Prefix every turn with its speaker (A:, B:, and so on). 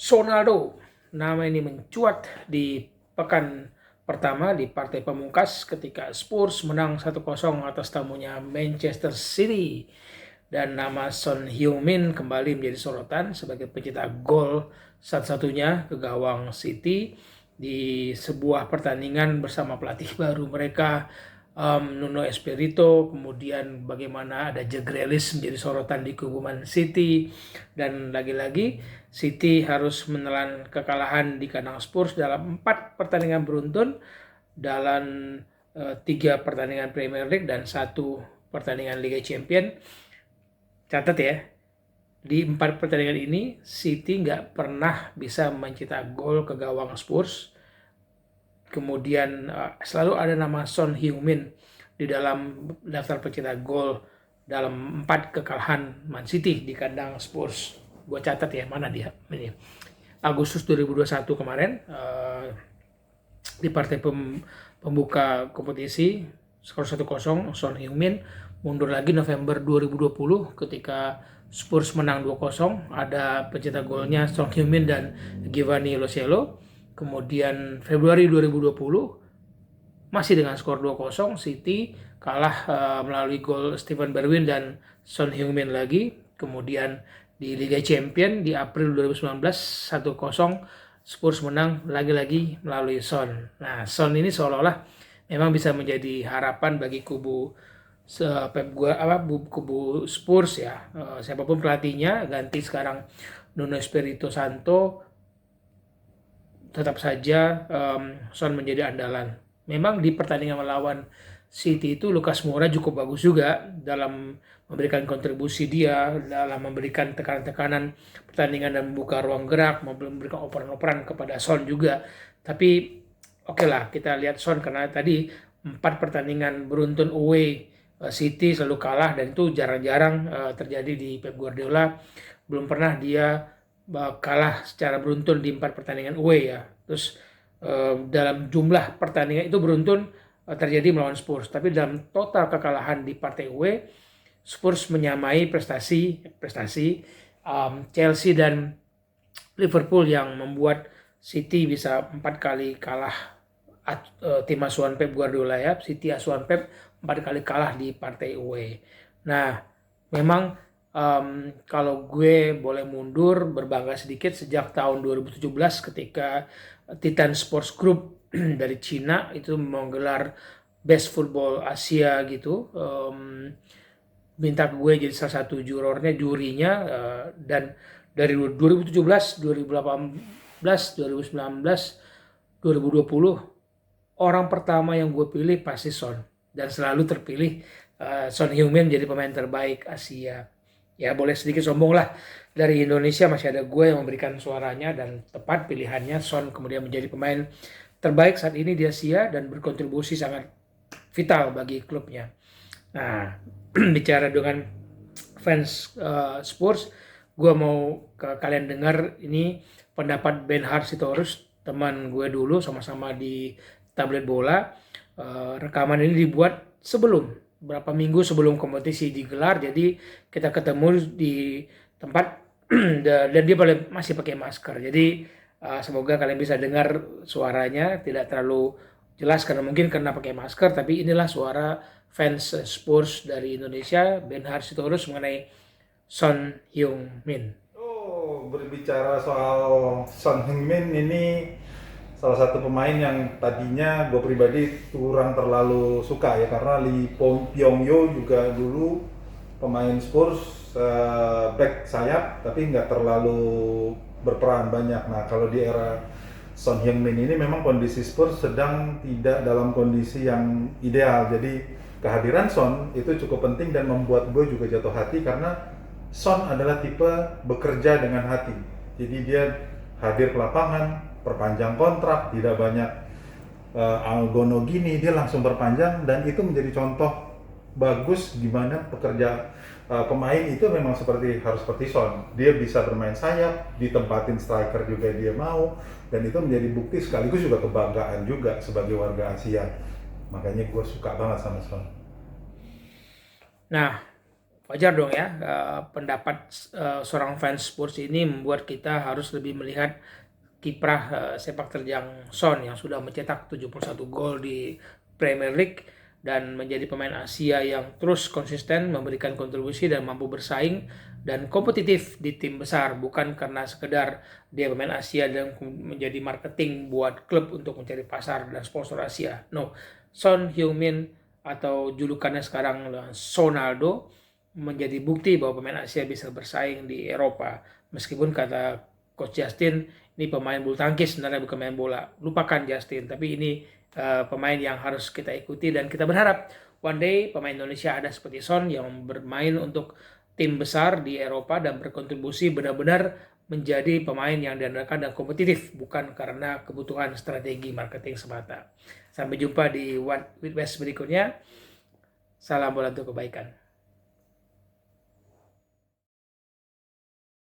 A: Ronaldo, nama ini mencuat di pekan pertama di partai pemungkas ketika Spurs menang 1-0 atas tamunya Manchester City. Dan nama Son Heung-min kembali menjadi sorotan sebagai pencetak gol satu-satunya ke gawang City di sebuah pertandingan bersama pelatih baru mereka, Nuno Espirito. Kemudian bagaimana ada Jack Grealish menjadi sorotan di kubu Man City, dan lagi-lagi City harus menelan kekalahan di kandang Spurs dalam 4 pertandingan beruntun dalam 3 pertandingan Premier League dan 1 pertandingan Liga Champion. Catat ya, di 4 pertandingan ini City nggak pernah bisa mencetak gol ke gawang Spurs. Kemudian selalu ada nama Son Heung-min di dalam daftar pencetak gol dalam 4 kekalahan Man City di kandang Spurs. Gue catat ya, mana dia ini. Agustus 2021 kemarin di partai pembuka kompetisi skor 1-0 Son Heung-min. Mundur lagi November 2020 ketika Spurs menang 2-0, ada pencetak golnya Son Heung-min dan Giovanni Lo Celso. Kemudian Februari 2020 masih dengan skor 2-0 City kalah melalui gol Steven Bergwijn dan Son Heung-min lagi. Kemudian di Liga Champion di April 2019 1-0 Spurs menang lagi-lagi melalui Son. Nah, Son ini seolah-olah memang bisa menjadi harapan bagi kubu kubu Spurs ya. Siapapun pelatihnya, ganti sekarang Nuno Espirito Santo, tetap saja Son menjadi andalan. Memang di pertandingan melawan City itu Lucas Moura cukup bagus juga dalam memberikan kontribusi dia, dalam memberikan tekanan-tekanan pertandingan dan membuka ruang gerak, memberikan operan-operan kepada Son juga. Tapi oke lah, kita lihat Son karena tadi 4 pertandingan beruntun away City selalu kalah, dan itu jarang-jarang terjadi di Pep Guardiola. Belum pernah dia kalah secara beruntun di 4 pertandingan away ya. Terus dalam jumlah pertandingan itu beruntun terjadi melawan Spurs, tapi dalam total kekalahan di partai away Spurs menyamai prestasi Chelsea dan Liverpool yang membuat City bisa 4 kali kalah tim asuhan Pep Guardiola ya. City asuhan Pep 4 kali kalah di partai away. Nah, memang kalau gue boleh mundur berbangga sedikit, sejak tahun 2017 ketika Titan Sports Group dari Cina itu menggelar Best Football Asia gitu, minta gue jadi salah satu jurinya, dan dari 2017, 2018, 2019, 2020 orang pertama yang gue pilih pasti Son, dan selalu terpilih Son Heung-min menjadi pemain terbaik Asia. Ya boleh sedikit sombong lah, dari Indonesia masih ada gue yang memberikan suaranya, dan tepat pilihannya Son kemudian menjadi pemain terbaik saat ini di Asia dan berkontribusi sangat vital bagi klubnya. Nah, bicara dengan fans Spurs, gue mau ke kalian dengar ini pendapat Benhard Sitorus, teman gue dulu sama-sama di tablet bola. Rekaman ini dibuat beberapa minggu sebelum kompetisi digelar, jadi kita ketemu di tempat dan dia masih pakai masker, jadi semoga kalian bisa dengar suaranya tidak terlalu jelas karena mungkin karena pakai masker, tapi inilah suara fans Spurs dari Indonesia, Benhard Sitorus, mengenai Son Heung-min.
B: Berbicara soal Son Heung-min, ini salah satu pemain yang tadinya gue pribadi kurang terlalu suka ya, karena Lee Pyong-yo juga dulu pemain Spurs, back sayap, tapi nggak terlalu berperan banyak. Nah, kalau di era Son Heung-min ini memang kondisi Spurs sedang tidak dalam kondisi yang ideal, jadi kehadiran Son itu cukup penting dan membuat gue juga jatuh hati, karena Son adalah tipe bekerja dengan hati. Jadi dia hadir ke lapangan, perpanjang kontrak, tidak banyak algono gini, dia langsung perpanjang, dan itu menjadi contoh bagus gimana pekerja pemain itu memang harus seperti Son. Dia bisa bermain sayap, ditempatin striker juga dia mau, dan itu menjadi bukti sekaligus juga kebanggaan juga sebagai warga Asia. Makanya gue suka banget sama Son.
A: Nah, wajar dong ya, pendapat seorang fans Spurs ini membuat kita harus lebih melihat kiprah sepak terjang Son yang sudah mencetak 71 gol di Premier League dan menjadi pemain Asia yang terus konsisten memberikan kontribusi dan mampu bersaing dan kompetitif di tim besar, bukan karena sekedar dia pemain Asia dan menjadi marketing buat klub untuk mencari pasar dan sponsor Asia. No, Son Heung-min atau julukannya sekarang Sonaldo menjadi bukti bahwa pemain Asia bisa bersaing di Eropa. Meskipun kata Coach Justin, ini pemain bulu tangkis sebenarnya bukan main bola. Lupakan Justin, tapi ini pemain yang harus kita ikuti dan kita berharap one day pemain Indonesia ada seperti Son yang bermain untuk tim besar di Eropa dan berkontribusi benar-benar menjadi pemain yang diandalkan dan kompetitif, bukan karena kebutuhan strategi marketing semata. Sampai jumpa di One with West berikutnya. Salam bola untuk kebaikan.